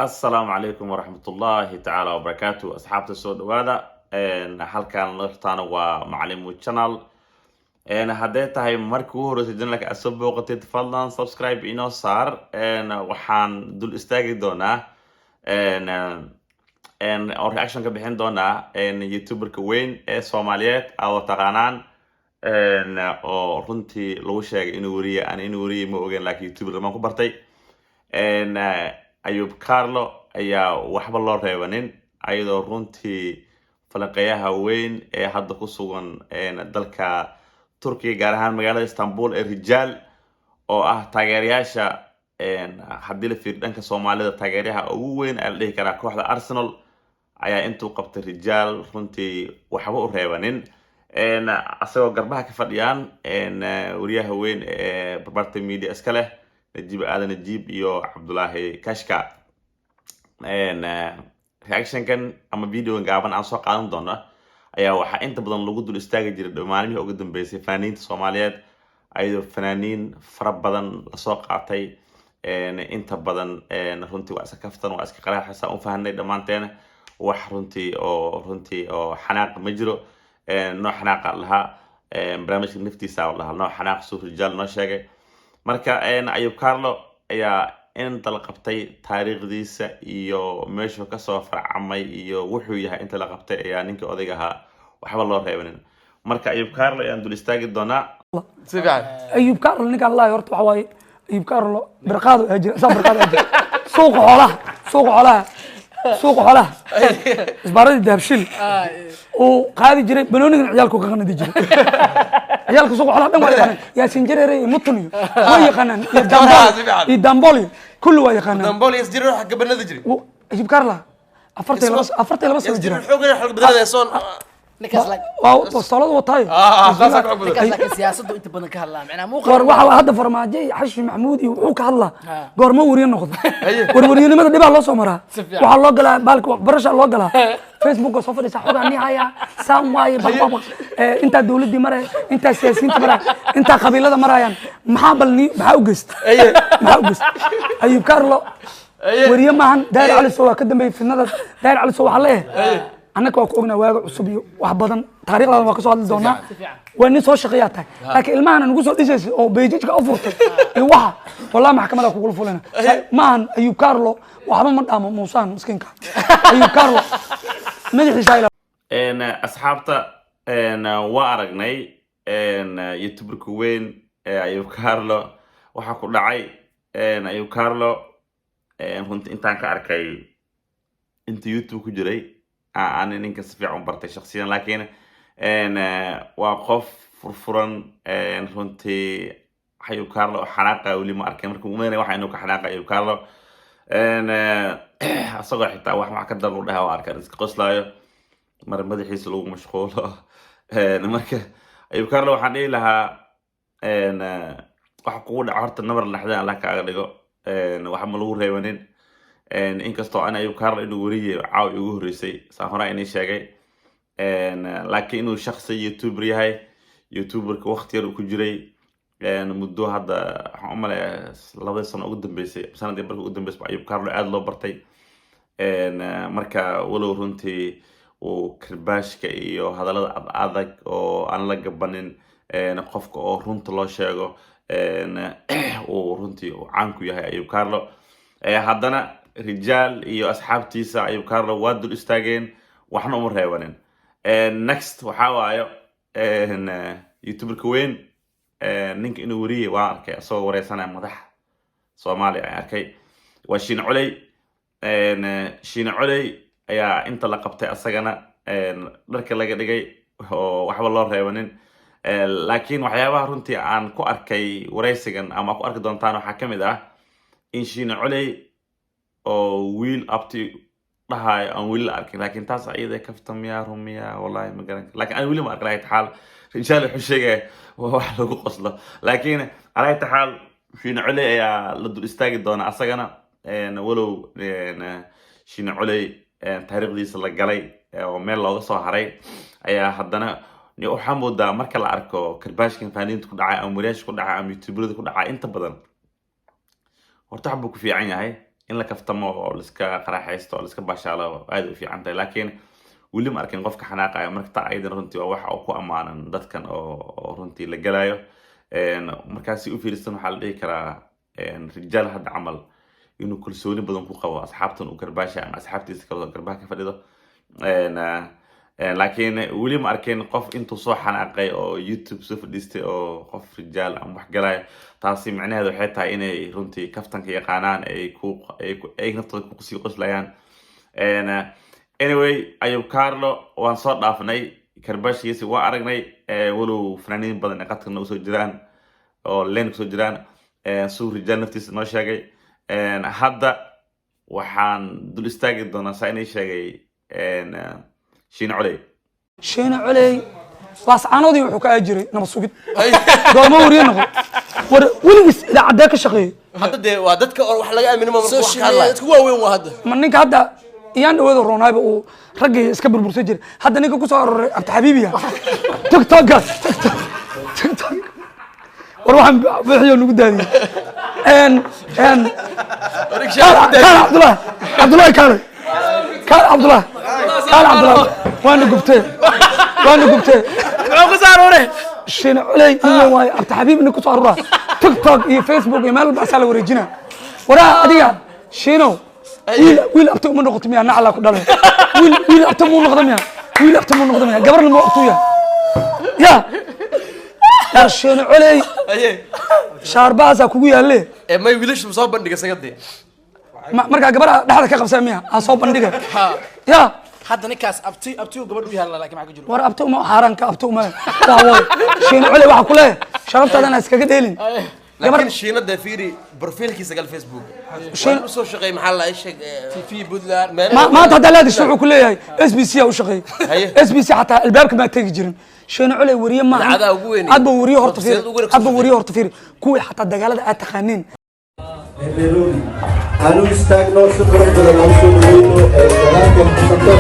السلام عليكم ورحمة الله تعالى وبركاته أصحاب السود وهذا halkan laftaan waa macalin channel haddii tahay markii ugu horeysay channelka aad soo booqatid fadlan subscribe inoo saar waxaan dul istaagi doonaa oo reaction ka bixin doonaa youtuberka weyn ee Soomaaliyeed aad taqaanaan oo runtii lagu sheegay inuu wariye ma ogeyn laakiin youtuber ma ku bartay Ayub Carlo ayaa waxba loo reebanin ayadoo runtii falaqayaha weyn ee hadda ku sugan dalka Turkiga gaar ahaan magaalada Istanbul ee Rijaal oo ah taageerayaasha haddii la fiiriyo dhanka Soomaalida taageeraha ugu weyn ee la dhihi karaa kooxda Arsenal ayaa intuu qabtay Rijaal runtii waxba u reebanin asagoo garbaha ka fadhiyaan wariyaha weyn ee barbarta media iska leh Najib Aadan Najib iyo Cabdullaahi Kashka reaction kan ama video gaaban aan soo qaadan doono ayaa waxa inta badan lagu dul istaagi jiray dhamaanihii ugu dambeysay fanaaniinta Soomaaliyeed ayadoo fanaaniin fara badan la soo qaatay inta badan runtii waa iska kaftan waa iska qaraxaysa u fahanay dhamaanteen wax runtii oo xanaaq ma jiro nooc xanaaq laha barnaamijka naftiisa laha nooc xanaaq soo Rijaal noo sheegay marka Ayub Carlo ayaa inta la qabtay taariikhdiisa iyo meesha ka soo farcamay iyo wuxuu yahay inta la qabtay ayaa ninka odayga ahaa waxba loo reebanin marka Ayub Carlo ayaan dul istaagi doonaa Ayub Carlo ninka Allah horta waxa waaye Ayub Carlo barqaado ajir suuq xoolaha isbaaradii dahabshil oo qaadi jiray banoonigan ciyaalku ka qanadi jiray ciyaalku suuq xoolaha dhan waa yaqaan Yaasin Jareere mutuniyo way yaqaanaan iyo Damboli kullu waa yaqaanaan Damboli isjiro xaq banada jiray Ayub Carlo afartii laba sano jira xoogay xaq badalada soon waaw toostolada watay لكن سياسته انت بدك هلا معناها مو waxa hadda farmaajo xashi maxmuud iyo wuxuu ka hadlaa goorma wariye noqdo warwariyinimada dibaa loo soo maraa waxa loo galaa baalka barasha loo galaa Facebook soo fadhiisa xogaan haya saan waaye baba inta dawladii maray inta siyaasiyiinta maray inta qabiilada marayaan maxaa u geystay Ayub Carlo wariye maahan Daayir Cali Sow ka dambeeyay finada Daayir Cali Sow waxa leeyahay anaka ku ogna waaga cusub iyo wax badan taariikhdan waa ka soo hadli doonaa waa nin soo shaqeeyaa tahay laakiin ilmahan nagu soo dhisaysa oo beejijka u furtay iyo waxa wallahi maxkamada ku fulana maahan Ayub Carlo waxba ma dhaamo Muusaan miskiinka Ayub Carlo madaxiisa ila asxaabta waa aragnay youtuberka weyn Ayub Carlo waxa ku dhacay Ayub Carlo runtii intaan ka arkay inta YouTube ku jiray أنا إنك سفيع عمرتي شخصيا لكن وقف فرفرا رنتي Ayub Carlo حناقة ولي ما أركان مركم ومين واحد إنه كحناقة Ayub Carlo أصغر حتى واحد ما كدر وده وأركان قصلا مر مدحي سلوك مشغولة مركه Ayub Carlo حني لها وحقول عرض النمر اللي حدا لك أغلقه وحملوه ريوانين inkastoo aan Ayub Carlo inuu wariye caaw ugu horeysay saafara inay sheegay laakiin inuu shakhsi youtuber yahay youtuberka waqti yar ku jiray muddo hadda waxaan u maleeyaa 2 sano ugu dambeysay sanadii markii ugu dambeysay Ayub Carlo aad loo bartay marka walow runtii uu kirbaashka iyo hadallada adag oo aan la gabanin qofka oo runta loo sheego uu runtii caan ku yahay Ayub Carlo haddana Rijaal iyo asxaabtiisa Ayub Carlo waa dul istaageen waxna uma reebanin next waxa waayo youtuberka weyn ninka inuu wariye waa arkay asoo wareysanaya madax Soomaali ay arkay waa Shiina Culey ayaa inta la qabtay asagana dharka laga dhigay oo waxba loo reebanin laakiin waxyaabaha runtii aan ku arkay wareysigan ama ku arki doontaan waxa kamid ah in Shiina Culey oo wiil abti dhahay aan wiil arkin laakiin taas ayada kaftamiya rumiya wallahi ma garan laakiin aan wiil ma arkin xaal Rijaal wuxuu sheegay wax lagu qoslo laakiin alayta xaal Shiina Culey ayaa la dul istaagi doona asagana walow Shiina Culey taariikhdiisa la galay oo meel looga soo haray ayaa haddana waxaa moodaa marka la arko karbaashkan fanaaniinta ku dhacay ama wariyaasha ku dhacay ama youtuberada ku dhacay inta badan horta xabbu ku fiican yahay in la kaftamo oo la iska qaraxaysto oo la iska bashaalo aad u fiican tahay laakiin weli ma arkin qofka xanaaqaya marka taa aydan runtii waa waxa uu ku amaanan dadkan oo runtii la galayo markaas si u fiirsan waxa la dhihi karaa rijaal hadda camal inuu kalsooni badan ku qabo asxaabtan uu garbaasha ama asxaabtiisa kale oo garbaha ka fadhido laakiin weli ma arkin qof intuu soo xanaaqay oo YouTube soo fadhiistay oo qof rijaal ama wax galaya taasi macnaheedu waxay tahay inay runtii kaftanka yaqaanaan ay naftooda ku sii qoslayaan anyway ayuu Carlo waan soo dhaafnay karbashiisa waa aragnay walow fanaaniin badan qadkana soo jiraan oo leen soo jiraan suu rijaal naftiisa noo sheegay hadda waxaan dul istaagi doonaa saa inay sheegay Shiina Culey laascaanoodii wuxuu ka ajiray nabad sugid goorma wariye noqo war weligiis idaacadee ka shaqeeyey hadda dee waa dadka wax laga aamino ma wax ka hadlay dadku waaweyn waa hadda ma ninka hadda iyaan dhawada roonayba uu raggii iska burbursan jiray hadda ninka ku soo aroray abdi xabiibiya tiktok war waxaan bixiyo nagu daadiyay Abdullah وانا قبتين معو كساروري شين علي واي عبد حبيب انك تصورها تيك توك اي فيسبوك اي مال بس على وريجنا ورا اديا شينو ويل ابتو من نقطه ميا نعلا كدله ويل ابتو من نقطه ميا قبر الموقتويا يا شين علي شاربازا كوغو ياله ما ويلش soo bandhiga sagade marka gabadha dhaxda ka qabsamiya aan soo bandhiga ya hadda ninkaas abti gabadh u yaala laakiin maxaa ku jiro war abti uma xaranka abti uma waa Shiina Culey waxa ku leeyahay sharaftaadana iskaga dheelin laakiin shiinada fiiri profilkiisa gal Facebook shiin soo shaqay maxaa la sheeg fi Puntland ma hadda la disho ku leeyahay SBC u shaqay SBC hatta albaabka ma tagi jirin Shiina Culey wariye ma adba wariye horta fiiri kuwii hatta dagaalada aad taqaaniin anu istaagno si qurux badan aan soo dhaweyno dagaalkan ku socdo